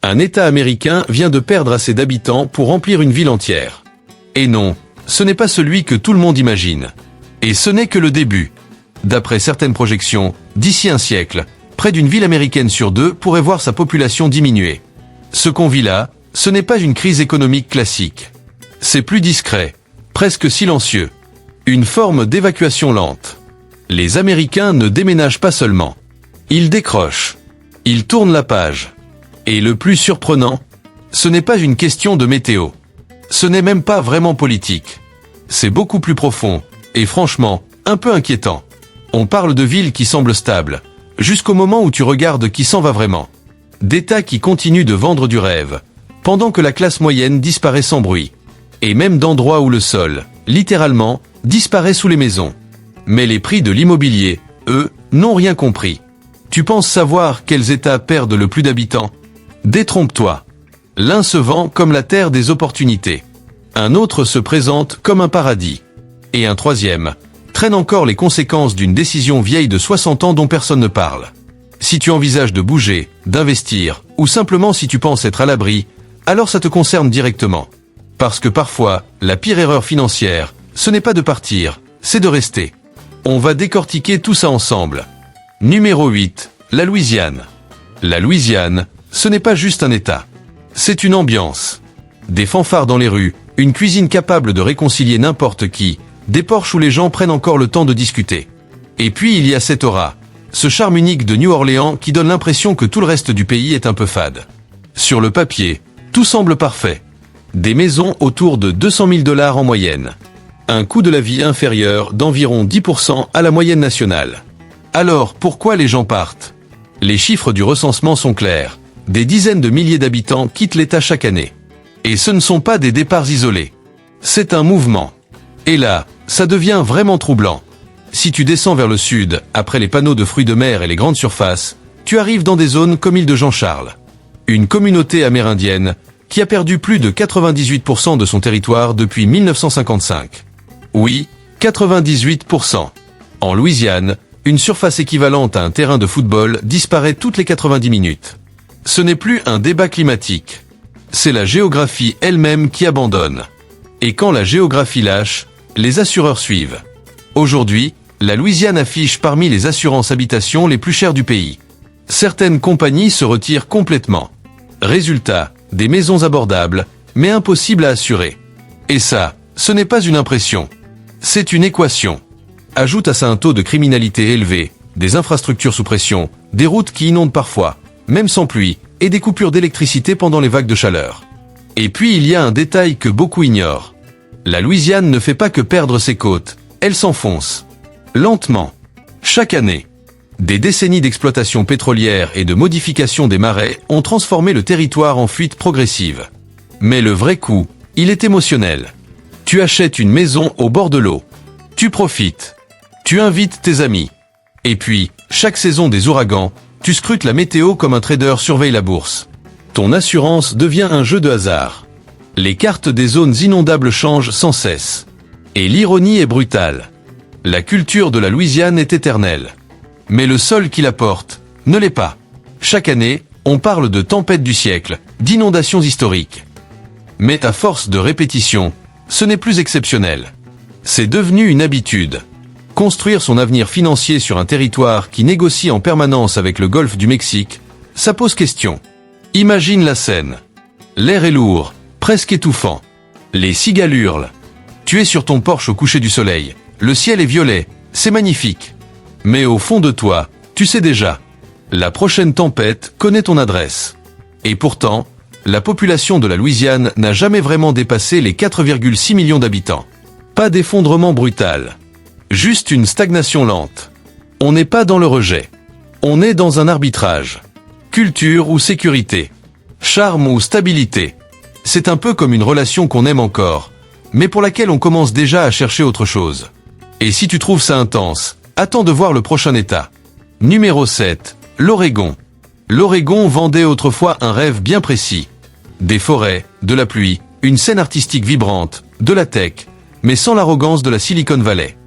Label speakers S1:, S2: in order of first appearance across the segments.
S1: Un État américain vient de perdre assez d'habitants pour remplir une ville entière. Et non, ce n'est pas celui que tout le monde imagine. Et ce n'est que le début. D'après certaines projections, d'ici un siècle, près d'une ville américaine sur deux pourrait voir sa population diminuer. Ce qu'on vit là, ce n'est pas une crise économique classique. C'est plus discret, presque silencieux. Une forme d'évacuation lente. Les Américains ne déménagent pas seulement. Ils décrochent. Ils tournent la page. Et le plus surprenant, ce n'est pas une question de météo. Ce n'est même pas vraiment politique. C'est beaucoup plus profond, et franchement, un peu inquiétant. On parle de villes qui semblent stables, jusqu'au moment où tu regardes qui s'en va vraiment. D'États qui continuent de vendre du rêve, pendant que la classe moyenne disparaît sans bruit. Et même d'endroits où le sol, littéralement, disparaît sous les maisons. Mais les prix de l'immobilier, eux, n'ont rien compris. Tu penses savoir quels États perdent le plus d'habitants? Détrompe-toi. L'un se vend comme la terre des opportunités. Un autre se présente comme un paradis. Et un troisième traîne encore les conséquences d'une décision vieille de 60 ans dont personne ne parle. Si tu envisages de bouger, d'investir, ou simplement si tu penses être à l'abri, alors ça te concerne directement. Parce que parfois, la pire erreur financière, ce n'est pas de partir, c'est de rester. On va décortiquer tout ça ensemble. Numéro 8, la Louisiane. La Louisiane, ce n'est pas juste un État. C'est une ambiance. Des fanfares dans les rues, une cuisine capable de réconcilier n'importe qui, des porches où les gens prennent encore le temps de discuter. Et puis il y a cette aura, ce charme unique de New Orleans qui donne l'impression que tout le reste du pays est un peu fade. Sur le papier, tout semble parfait. Des maisons autour de 200 000 $ en moyenne. Un coût de la vie inférieur d'environ 10% à la moyenne nationale. Alors, pourquoi les gens partent? Les chiffres du recensement sont clairs. Des dizaines de milliers d'habitants quittent l'État chaque année. Et ce ne sont pas des départs isolés. C'est un mouvement. Et là, ça devient vraiment troublant. Si tu descends vers le sud, après les panneaux de fruits de mer et les grandes surfaces, tu arrives dans des zones comme l'île de Jean-Charles. Une communauté amérindienne qui a perdu plus de 98% de son territoire depuis 1955. Oui, 98%. En Louisiane, une surface équivalente à un terrain de football disparaît toutes les 90 minutes. Ce n'est plus un débat climatique. C'est la géographie elle-même qui abandonne. Et quand la géographie lâche, les assureurs suivent. Aujourd'hui, la Louisiane affiche parmi les assurances habitation les plus chères du pays. Certaines compagnies se retirent complètement. Résultat, des maisons abordables, mais impossibles à assurer. Et ça, ce n'est pas une impression. C'est une équation. Ajoute à ça un taux de criminalité élevé, des infrastructures sous pression, des routes qui inondent parfois, même sans pluie, et des coupures d'électricité pendant les vagues de chaleur. Et puis il y a un détail que beaucoup ignorent. La Louisiane ne fait pas que perdre ses côtes, elle s'enfonce. Lentement. Chaque année. Des décennies d'exploitation pétrolière et de modification des marais ont transformé le territoire en fuite progressive. Mais le vrai coup, il est émotionnel. Tu achètes une maison au bord de l'eau. Tu profites. Tu invites tes amis. Et puis, chaque saison des ouragans, tu scrutes la météo comme un trader surveille la bourse. Ton assurance devient un jeu de hasard. Les cartes des zones inondables changent sans cesse. Et l'ironie est brutale. La culture de la Louisiane est éternelle. Mais le sol qui la porte ne l'est pas. Chaque année, on parle de tempêtes du siècle, d'inondations historiques. Mais à force de répétition, ce n'est plus exceptionnel. C'est devenu une habitude. Construire son avenir financier sur un territoire qui négocie en permanence avec le golfe du Mexique, ça pose question. Imagine la scène. L'air est lourd, presque étouffant. Les cigales hurlent. Tu es sur ton porche au coucher du soleil. Le ciel est violet, c'est magnifique. Mais au fond de toi, tu sais déjà. La prochaine tempête connaît ton adresse. Et pourtant, la population de la Louisiane n'a jamais vraiment dépassé les 4,6 millions d'habitants. Pas d'effondrement brutal. Juste une stagnation lente. On n'est pas dans le rejet. On est dans un arbitrage. Culture ou sécurité. Charme ou stabilité. C'est un peu comme une relation qu'on aime encore, mais pour laquelle on commence déjà à chercher autre chose. Et si tu trouves ça intense, attends de voir le prochain État. Numéro 7, l'Oregon. L'Oregon vendait autrefois un rêve bien précis. Des forêts, de la pluie, une scène artistique vibrante, de la tech, mais sans l'arrogance de la Silicon Valley.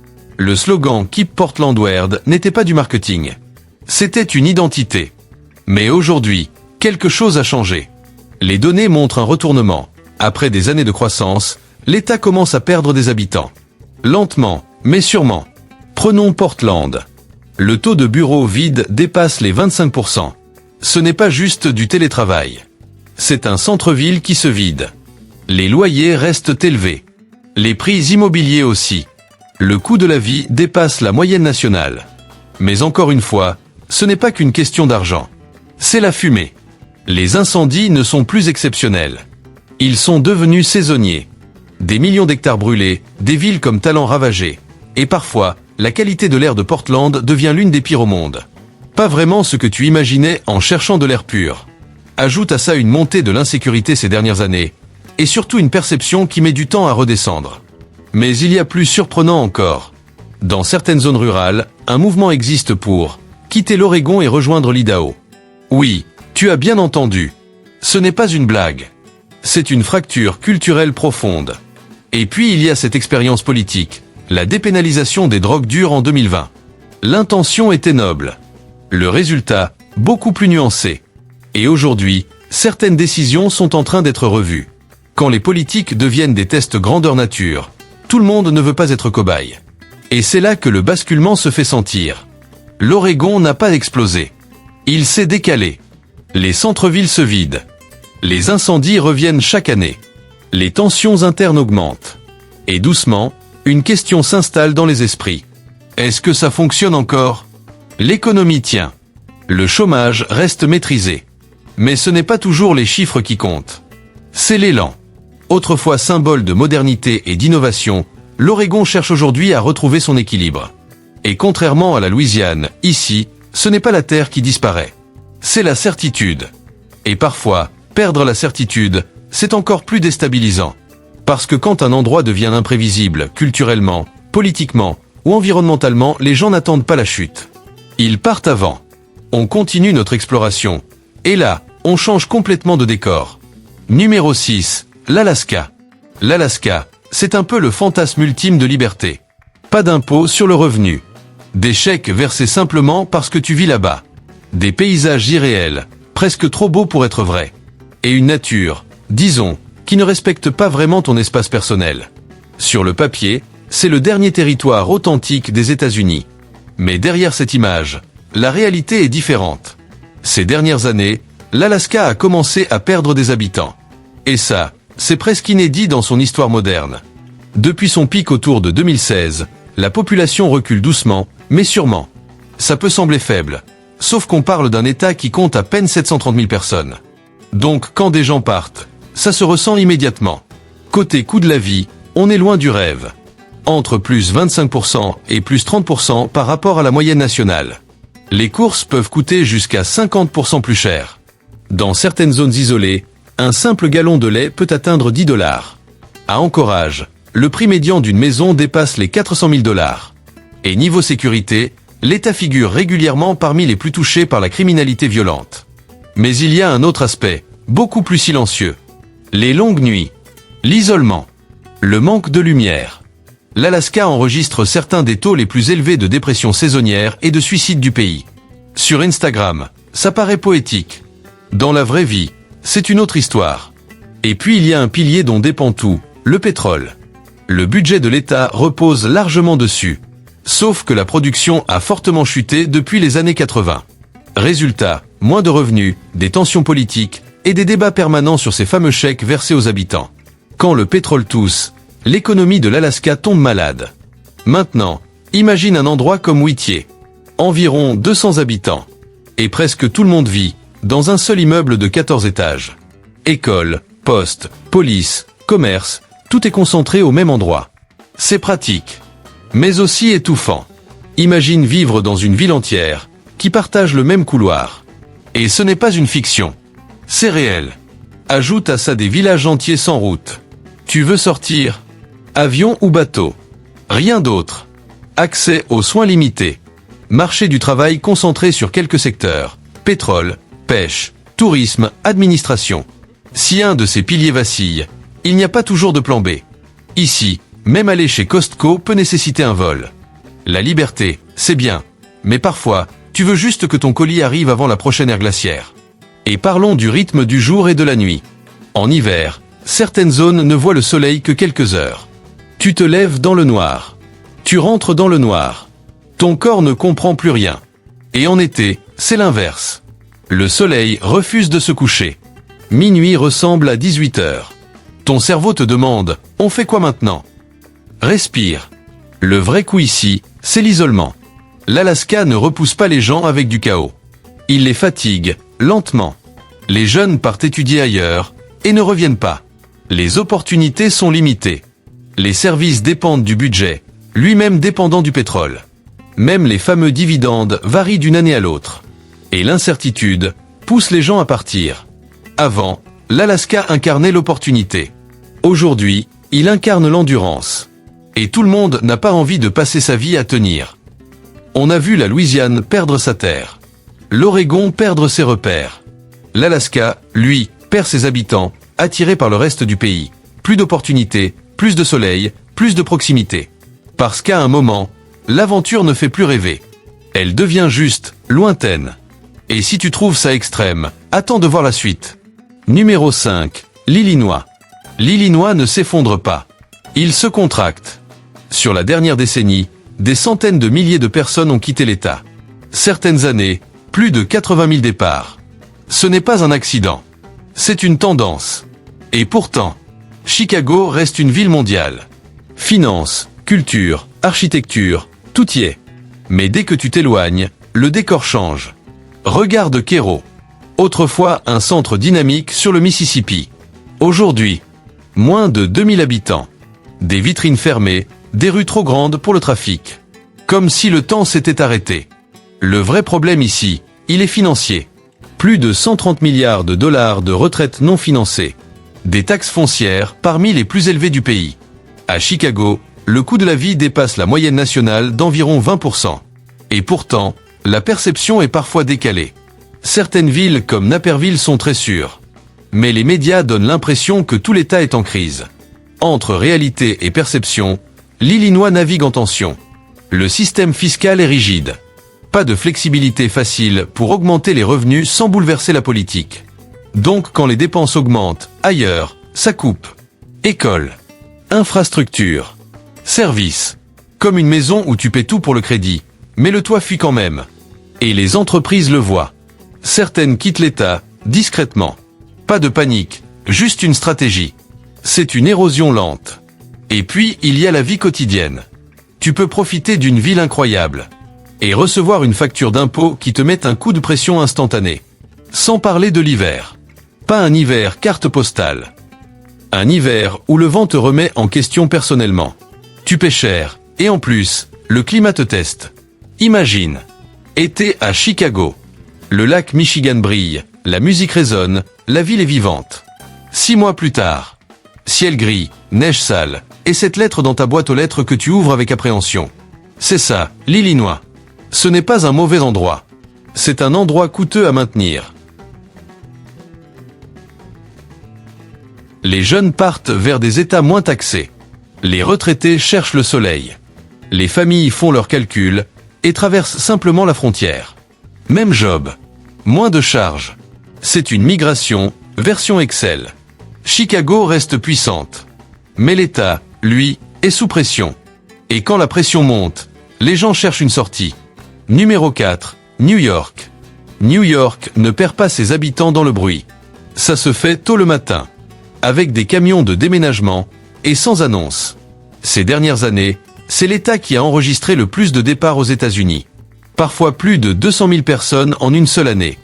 S1: Le slogan « Keep Portland Weird » n'était pas du marketing. C'était une identité. Mais aujourd'hui, quelque chose a changé. Les données montrent un retournement. Après des années de croissance, l'État commence à perdre des habitants. Lentement, mais sûrement. Prenons Portland. Le taux de bureaux vides dépasse les 25%. Ce n'est pas juste du télétravail. C'est un centre-ville qui se vide. Les loyers restent élevés. Les prix immobiliers aussi. Le coût de la vie dépasse la moyenne nationale. Mais encore une fois, ce n'est pas qu'une question d'argent. C'est la fumée. Les incendies ne sont plus exceptionnels. Ils sont devenus saisonniers. Des millions d'hectares brûlés, des villes comme Talent ravagées. Et parfois, la qualité de l'air de Portland devient l'une des pires au monde. Pas vraiment ce que tu imaginais en cherchant de l'air pur. Ajoute à ça une montée de l'insécurité ces dernières années, et surtout une perception qui met du temps à redescendre. Mais il y a plus surprenant encore. Dans certaines zones rurales, un mouvement existe pour quitter l'Oregon et rejoindre l'Idaho. Oui, tu as bien entendu. Ce n'est pas une blague. C'est une fracture culturelle profonde. Et puis il y a cette expérience politique, la dépénalisation des drogues dures en 2020. L'intention était noble. Le résultat, beaucoup plus nuancé. Et aujourd'hui, certaines décisions sont en train d'être revues. Quand les politiques deviennent des tests grandeur nature, tout le monde ne veut pas être cobaye. Et c'est là que le basculement se fait sentir. L'Oregon n'a pas explosé. Il s'est décalé. Les centres-villes se vident. Les incendies reviennent chaque année. Les tensions internes augmentent. Et doucement, une question s'installe dans les esprits. Est-ce que ça fonctionne encore ? L'économie tient. Le chômage reste maîtrisé. Mais ce n'est pas toujours les chiffres qui comptent. C'est l'élan. Autrefois symbole de modernité et d'innovation, l'Oregon cherche aujourd'hui à retrouver son équilibre. Et contrairement à la Louisiane, ici, ce n'est pas la terre qui disparaît. C'est la certitude. Et parfois, perdre la certitude, c'est encore plus déstabilisant. Parce que quand un endroit devient imprévisible, culturellement, politiquement ou environnementalement, les gens n'attendent pas la chute. Ils partent avant. On continue notre exploration. Et là, on change complètement de décor. Numéro 6, l'Alaska. L'Alaska, c'est un peu le fantasme ultime de liberté. Pas d'impôt sur le revenu. Des chèques versés simplement parce que tu vis là-bas. Des paysages irréels, presque trop beaux pour être vrais. Et une nature, disons, qui ne respecte pas vraiment ton espace personnel. Sur le papier, c'est le dernier territoire authentique des États-Unis. Mais derrière cette image, la réalité est différente. Ces dernières années, l'Alaska a commencé à perdre des habitants. Et ça, c'est presque inédit dans son histoire moderne. Depuis son pic autour de 2016, la population recule doucement, mais sûrement. Ça peut sembler faible, sauf qu'on parle d'un État qui compte à peine 730 000 personnes. Donc quand des gens partent, ça se ressent immédiatement. Côté coût de la vie, on est loin du rêve. Entre plus 25% et plus 30% par rapport à la moyenne nationale. Les courses peuvent coûter jusqu'à 50% plus cher. Dans certaines zones isolées, un simple gallon de lait peut atteindre $10. À Anchorage, le prix médian d'une maison dépasse les $400 000. Et niveau sécurité, l'État figure régulièrement parmi les plus touchés par la criminalité violente. Mais il y a un autre aspect, beaucoup plus silencieux. Les longues nuits, l'isolement, le manque de lumière. L'Alaska enregistre certains des taux les plus élevés de dépression saisonnière et de suicide du pays. Sur Instagram, ça paraît poétique. Dans la vraie vie, c'est une autre histoire. Et puis il y a un pilier dont dépend tout, le pétrole. Le budget de l'État repose largement dessus. Sauf que la production a fortement chuté depuis les années 80. Résultat, moins de revenus, des tensions politiques et des débats permanents sur ces fameux chèques versés aux habitants. Quand le pétrole tousse, l'économie de l'Alaska tombe malade. Maintenant, imagine un endroit comme Whittier. Environ 200 habitants. Et presque tout le monde vit dans un seul immeuble de 14 étages. École, poste, police, commerce, tout est concentré au même endroit. C'est pratique, mais aussi étouffant. Imagine vivre dans une ville entière, qui partage le même couloir. Et ce n'est pas une fiction. C'est réel. Ajoute à ça des villages entiers sans route. Tu veux sortir ? Avion ou bateau ? Rien d'autre. Accès aux soins limités. Marché du travail concentré sur quelques secteurs. Pétrole, pêche, tourisme, administration. Si un de ces piliers vacille, il n'y a pas toujours de plan B. Ici, même aller chez Costco peut nécessiter un vol. La liberté, c'est bien. Mais parfois, tu veux juste que ton colis arrive avant la prochaine ère glaciaire. Et parlons du rythme du jour et de la nuit. En hiver, certaines zones ne voient le soleil que quelques heures. Tu te lèves dans le noir. Tu rentres dans le noir. Ton corps ne comprend plus rien. Et en été, c'est l'inverse. Le soleil refuse de se coucher. Minuit ressemble à 18 heures. Ton cerveau te demande, on fait quoi maintenant? Respire. Le vrai coup ici, c'est l'isolement. L'Alaska ne repousse pas les gens avec du chaos. Il les fatigue, lentement. Les jeunes partent étudier ailleurs, et ne reviennent pas. Les opportunités sont limitées. Les services dépendent du budget, lui-même dépendant du pétrole. Même les fameux dividendes varient d'une année à l'autre. Et l'incertitude pousse les gens à partir. Avant, l'Alaska incarnait l'opportunité. Aujourd'hui, il incarne l'endurance. Et tout le monde n'a pas envie de passer sa vie à tenir. On a vu la Louisiane perdre sa terre. L'Oregon perdre ses repères. L'Alaska, lui, perd ses habitants, attiré par le reste du pays. Plus d'opportunités, plus de soleil, plus de proximité. Parce qu'à un moment, l'aventure ne fait plus rêver. Elle devient juste, lointaine. Et si tu trouves ça extrême, attends de voir la suite. Numéro 5, l'Illinois. L'Illinois ne s'effondre pas. Il se contracte. Sur la dernière décennie, des centaines de milliers de personnes ont quitté l'État. Certaines années, plus de 80 000 départs. Ce n'est pas un accident. C'est une tendance. Et pourtant, Chicago reste une ville mondiale. Finance, culture, architecture, tout y est. Mais dès que tu t'éloignes, le décor change. Regarde Cairo. Autrefois un centre dynamique sur le Mississippi. Aujourd'hui, moins de 2000 habitants. Des vitrines fermées, des rues trop grandes pour le trafic. Comme si le temps s'était arrêté. Le vrai problème ici, il est financier. Plus de 130 milliards de dollars de retraites non financées. Des taxes foncières parmi les plus élevées du pays. À Chicago, le coût de la vie dépasse la moyenne nationale d'environ 20%. Et pourtant, la perception est parfois décalée. Certaines villes comme Naperville sont très sûres. Mais les médias donnent l'impression que tout l'État est en crise. Entre réalité et perception, l'Illinois navigue en tension. Le système fiscal est rigide. Pas de flexibilité facile pour augmenter les revenus sans bouleverser la politique. Donc quand les dépenses augmentent, ailleurs, ça coupe. École, infrastructure, services. Comme une maison où tu paies tout pour le crédit, mais le toit fuit quand même. Et les entreprises le voient. Certaines quittent l'État, discrètement. Pas de panique, juste une stratégie. C'est une érosion lente. Et puis, il y a la vie quotidienne. Tu peux profiter d'une ville incroyable. Et recevoir une facture d'impôt qui te met un coup de pression instantané. Sans parler de l'hiver. Pas un hiver carte postale. Un hiver où le vent te remet en question personnellement. Tu paies cher, et en plus, le climat te teste. Imagine. Été à Chicago. Le lac Michigan brille, la musique résonne, la ville est vivante. 6 mois plus tard. Ciel gris, neige sale, et cette lettre dans ta boîte aux lettres que tu ouvres avec appréhension. C'est ça, l'Illinois. Ce n'est pas un mauvais endroit. C'est un endroit coûteux à maintenir. Les jeunes partent vers des États moins taxés. Les retraités cherchent le soleil. Les familles font leurs calculs et traversent simplement la frontière. Même job. Moins de charges. C'est une migration, version Excel. Chicago reste puissante. Mais l'État, lui, est sous pression. Et quand la pression monte, les gens cherchent une sortie. Numéro 4, New York. New York ne perd pas ses habitants dans le bruit. Ça se fait tôt le matin. Avec des camions de déménagement et sans annonce. Ces dernières années, c'est l'État qui a enregistré le plus de départs aux États-Unis. Parfois plus de 200 000 personnes en une seule année.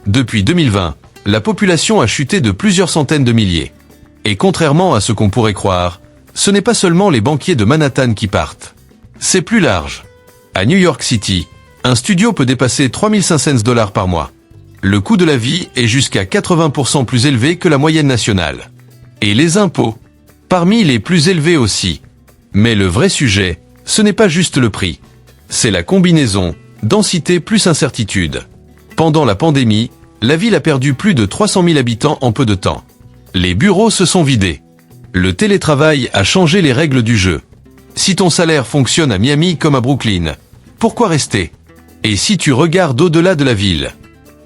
S1: Depuis 2020, la population a chuté de plusieurs centaines de milliers. Et contrairement à ce qu'on pourrait croire, ce n'est pas seulement les banquiers de Manhattan qui partent. C'est plus large. À New York City, un studio peut dépasser $3 500 par mois. Le coût de la vie est jusqu'à 80% plus élevé que la moyenne nationale. Et les impôts, parmi les plus élevés aussi. Mais le vrai sujet, ce n'est pas juste le prix. C'est la combinaison, densité plus incertitude. Pendant la pandémie, la ville a perdu plus de 300 000 habitants en peu de temps. Les bureaux se sont vidés. Le télétravail a changé les règles du jeu. Si ton salaire fonctionne à Miami comme à Brooklyn, pourquoi rester? Et si tu regardes au-delà de la ville?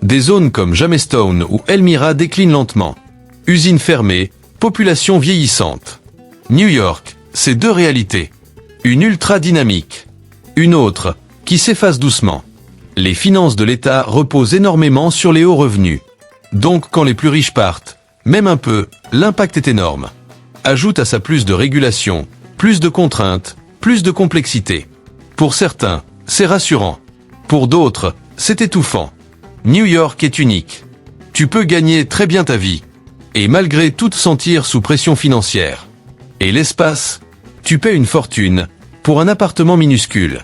S1: Des zones comme Jamestown ou Elmira déclinent lentement. Usines fermées, population vieillissante. New York, c'est deux réalités. Une ultra dynamique. Une autre, qui s'efface doucement. Les finances de l'État reposent énormément sur les hauts revenus. Donc quand les plus riches partent, même un peu, l'impact est énorme. Ajoute à ça plus de régulation, plus de contraintes, plus de complexité. Pour certains, c'est rassurant. Pour d'autres, c'est étouffant. New York est unique. Tu peux gagner très bien ta vie. Et malgré tout te sentir sous pression financière. Et l'espace? Tu paies une fortune pour un appartement minuscule.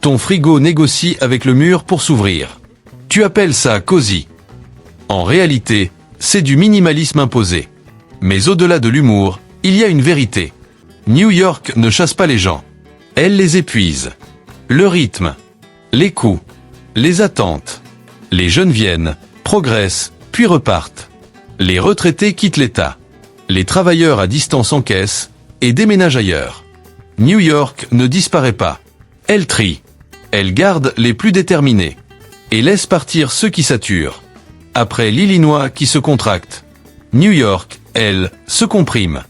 S1: Ton frigo négocie avec le mur pour s'ouvrir. Tu appelles ça cosy. En réalité, c'est du minimalisme imposé. Mais au-delà de l'humour, il y a une vérité. New York ne chasse pas les gens. Elle les épuise. Le rythme, les coûts, les attentes. Les jeunes viennent, progressent, puis repartent. Les retraités quittent l'État. Les travailleurs à distance encaissent et déménagent ailleurs. New York ne disparaît pas. Elle trie. Elle garde les plus déterminés. Et laisse partir ceux qui saturent. Après l'Illinois qui se contracte. New York, elle, se comprime.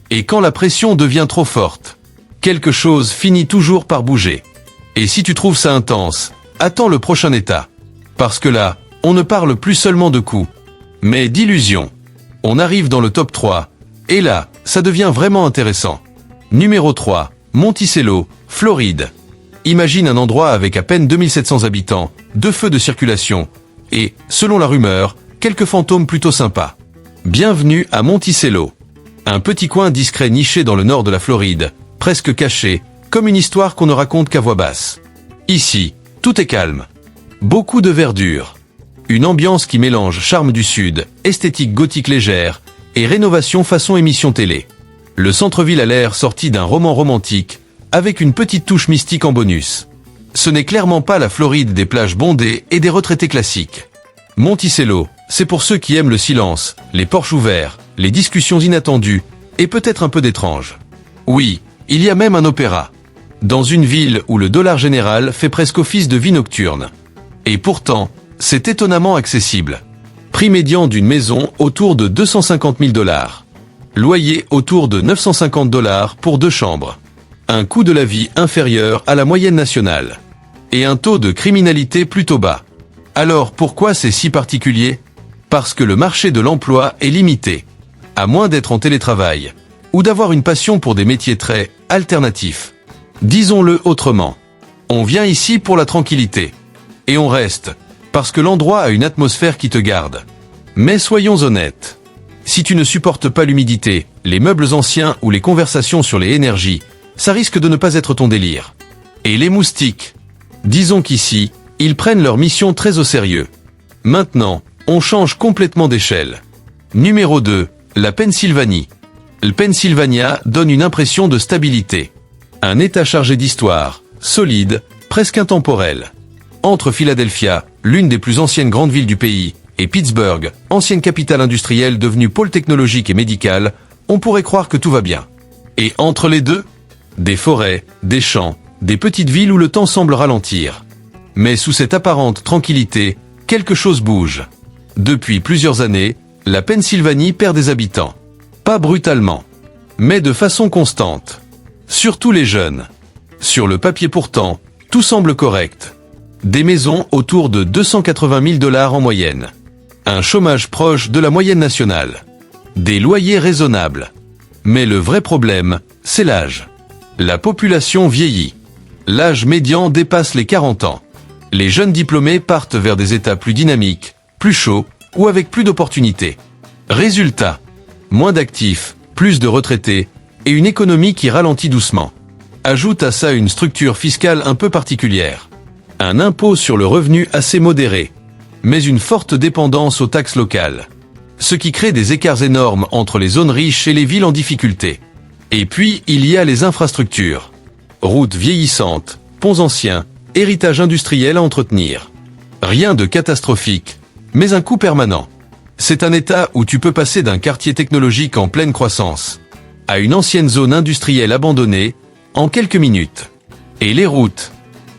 S1: Et quand la pression devient trop forte, quelque chose finit toujours par bouger. Et si tu trouves ça intense, attends le prochain État. Parce que là, on ne parle plus seulement de coups, mais d'illusions. On arrive dans le top 3, et là, ça devient vraiment intéressant. Numéro 3, Monticello, Floride. Imagine un endroit avec à peine 2700 habitants, 2 feux de circulation, et, selon la rumeur, quelques fantômes plutôt sympas. Bienvenue à Monticello. Un petit coin discret niché dans le nord de la Floride, presque caché, comme une histoire qu'on ne raconte qu'à voix basse. Ici, tout est calme. Beaucoup de verdure. Une ambiance qui mélange charme du sud, esthétique gothique légère, et rénovation façon émission télé. Le centre-ville a l'air sorti d'un roman romantique, avec une petite touche mystique en bonus. Ce n'est clairement pas la Floride des plages bondées et des retraités classiques. Monticello, c'est pour ceux qui aiment le silence, les porches ouverts, les discussions inattendues, et peut-être un peu d'étrange. Oui, il y a même un opéra. Dans une ville où le dollar général fait presque office de vie nocturne. Et pourtant, c'est étonnamment accessible. Prix médian d'une maison autour de 250 000 $. Loyer autour de 950 $ pour 2 chambres. Un coût de la vie inférieur à la moyenne nationale. Et un taux de criminalité plutôt bas. Alors pourquoi c'est si particulier? Parce que le marché de l'emploi est limité. À moins d'être en télétravail. Ou d'avoir une passion pour des métiers très alternatifs. Disons-le autrement. On vient ici pour la tranquillité. Et on reste. Parce que l'endroit a une atmosphère qui te garde. Mais soyons honnêtes. Si tu ne supportes pas l'humidité, les meubles anciens ou les conversations sur les énergies, ça risque de ne pas être ton délire. Et les moustiques? Disons qu'ici, ils prennent leur mission très au sérieux. Maintenant, on change complètement d'échelle. Numéro 2, la Pennsylvanie. Le Pennsylvania donne une impression de stabilité. Un État chargé d'histoire, solide, presque intemporel. Entre Philadelphia, l'une des plus anciennes grandes villes du pays, et Pittsburgh, ancienne capitale industrielle devenue pôle technologique et médical, on pourrait croire que tout va bien. Et entre les deux, des forêts, des champs, des petites villes où le temps semble ralentir. Mais sous cette apparente tranquillité, quelque chose bouge. Depuis plusieurs années, la Pennsylvanie perd des habitants. Pas brutalement, mais de façon constante. Surtout les jeunes. Sur le papier pourtant, tout semble correct. Des maisons autour de 280 000 $ en moyenne. Un chômage proche de la moyenne nationale. Des loyers raisonnables. Mais le vrai problème, c'est l'âge. La population vieillit. L'âge médian dépasse les 40 ans. Les jeunes diplômés partent vers des États plus dynamiques, plus chauds ou avec plus d'opportunités. Résultat, moins d'actifs, plus de retraités et une économie qui ralentit doucement. Ajoute à ça une structure fiscale un peu particulière. Un impôt sur le revenu assez modéré, mais une forte dépendance aux taxes locales. Ce qui crée des écarts énormes entre les zones riches et les villes en difficulté. Et puis, il y a les infrastructures. Routes vieillissantes, ponts anciens, héritage industriel à entretenir. Rien de catastrophique, mais un coût permanent. C'est un état où tu peux passer d'un quartier technologique en pleine croissance à une ancienne zone industrielle abandonnée en quelques minutes. Et les routes?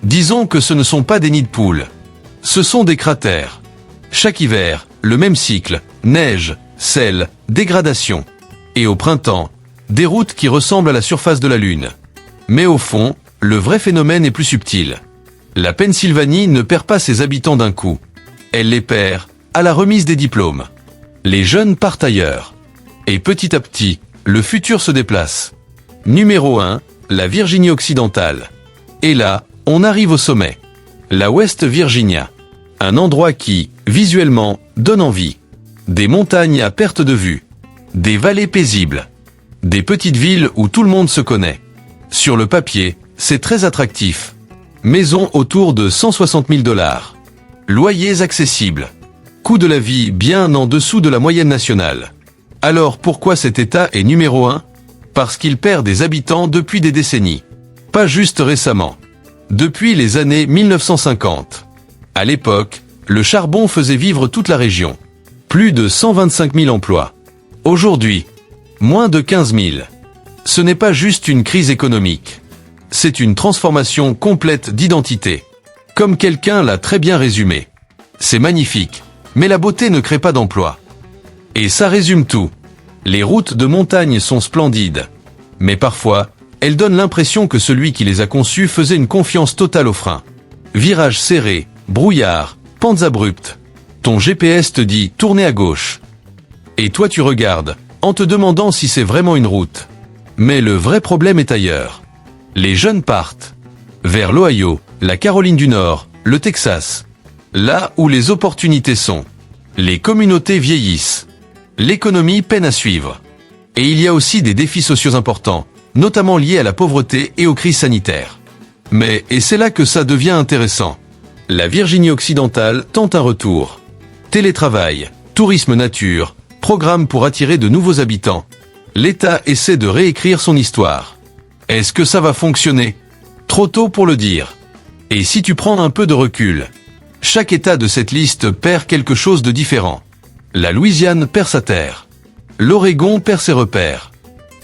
S1: Disons que ce ne sont pas des nids de poules. Ce sont des cratères. Chaque hiver, le même cycle, neige, sel, dégradation. Et au printemps, des routes qui ressemblent à la surface de la Lune. Mais au fond, le vrai phénomène est plus subtil. La Pennsylvanie ne perd pas ses habitants d'un coup. Elle les perd à la remise des diplômes. Les jeunes partent ailleurs. Et petit à petit, le futur se déplace. Numéro 1, la Virginie occidentale. Et là, on arrive au sommet. La West Virginia. Un endroit qui, visuellement, donne envie. Des montagnes à perte de vue. Des vallées paisibles. Des petites villes où tout le monde se connaît. Sur le papier, c'est très attractif. Maisons autour de 160 000 $. Loyers accessibles. Coût de la vie bien en dessous de la moyenne nationale. Alors pourquoi cet État est numéro 1 ? Parce qu'il perd des habitants depuis des décennies. Pas juste récemment. Depuis les années 1950. À l'époque, le charbon faisait vivre toute la région. Plus de 125 000 emplois. Aujourd'hui, moins de 15 000. Ce n'est pas juste une crise économique. C'est une transformation complète d'identité. Comme quelqu'un l'a très bien résumé. C'est magnifique, mais la beauté ne crée pas d'emploi. Et ça résume tout. Les routes de montagne sont splendides. Mais parfois, elles donnent l'impression que celui qui les a conçues faisait une confiance totale aux freins. Virages serrés, brouillard, pentes abruptes. Ton GPS te dit « tournez à gauche ». Et toi tu regardes, en te demandant si c'est vraiment une route. Mais le vrai problème est ailleurs. Les jeunes partent. Vers l'Ohio, la Caroline du Nord, le Texas. Là où les opportunités sont. Les communautés vieillissent. L'économie peine à suivre. Et il y a aussi des défis sociaux importants, notamment liés à la pauvreté et aux crises sanitaires. Mais, et c'est là que ça devient intéressant. La Virginie occidentale tente un retour. Télétravail, tourisme nature, programme pour attirer de nouveaux habitants. L'État essaie de réécrire son histoire. Est-ce que ça va fonctionner ? Trop tôt pour le dire. Et si tu prends un peu de recul, chaque État de cette liste perd quelque chose de différent. La Louisiane perd sa terre. L'Oregon perd ses repères.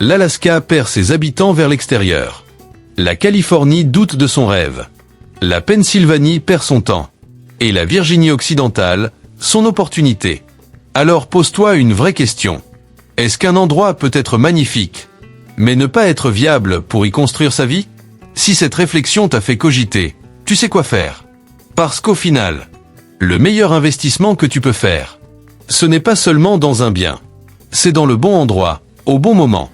S1: L'Alaska perd ses habitants vers l'extérieur. La Californie doute de son rêve. La Pennsylvanie perd son temps. Et la Virginie occidentale, son opportunité. Alors pose-toi une vraie question. Est-ce qu'un endroit peut être magnifique, mais ne pas être viable pour y construire sa vie ? Si cette réflexion t'a fait cogiter, tu sais quoi faire. Parce qu'au final, le meilleur investissement que tu peux faire, ce n'est pas seulement dans un bien. C'est dans le bon endroit, au bon moment.